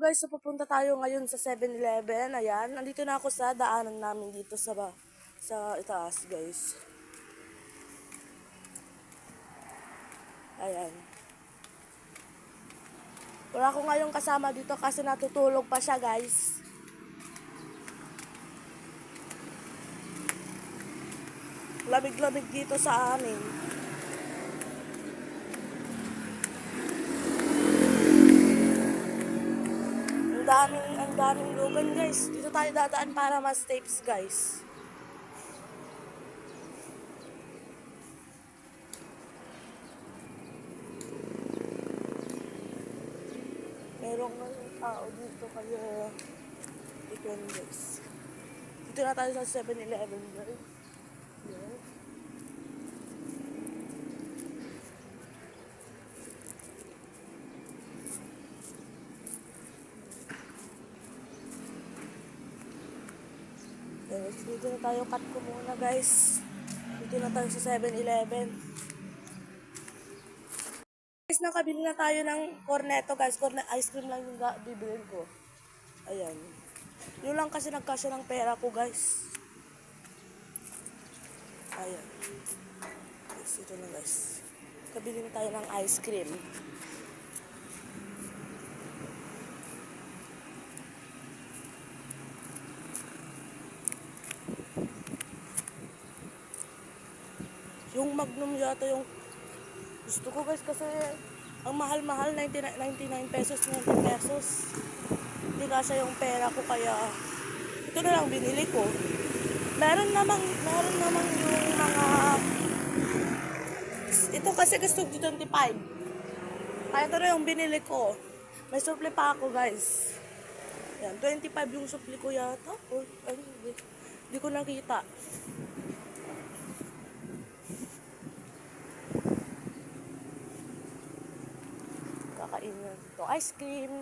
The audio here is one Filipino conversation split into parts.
guys, so pupunta tayo ngayon sa 7-Eleven. Ayan, nandito na ako sa daanan namin dito sa itaas guys. Ayan. Wala ko ngayong kasama dito kasi natutulog pa siya guys. Lamig-lamig dito sa amin. Ang daming lugan guys. Dito tayo dadaan para mas tapes guys. Merong tao dito kaya ikon guys. Dito na tayo sa 7-Eleven guys. Yeah. Guys, dito na tayo, cut ko muna guys. Dito na tayo sa 7-Eleven. Guys, nakabili na tayo ng cornetto guys. Ice cream lang yung bibilin ko. Ayan. Yun lang kasi nagkasya ng pera ko guys. Ayan. Guys, ito na guys. Kabili na tayo ng ice cream. Yung Magnum yata yung gusto ko guys kasi ang mahal-mahal, 99 pesos, 90 pesos. Hindi kasi yung pera ko kaya ito na lang binili ko. Meron namang yung mga ito kasi gusto ko 25. Kaya ito na yung binili ko. May supli pa ako guys. Yan, 25 yung supli ko yata. Hindi ko nakita. Kakain na ito ice cream.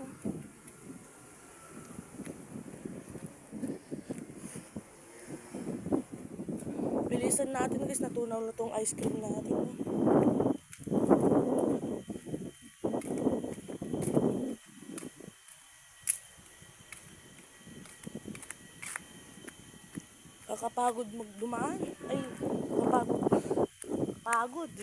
Bilisan natin guys, natunaw na itong ice cream natin. Kakapagod magdumaan. Ay, kakapagod. Pagod.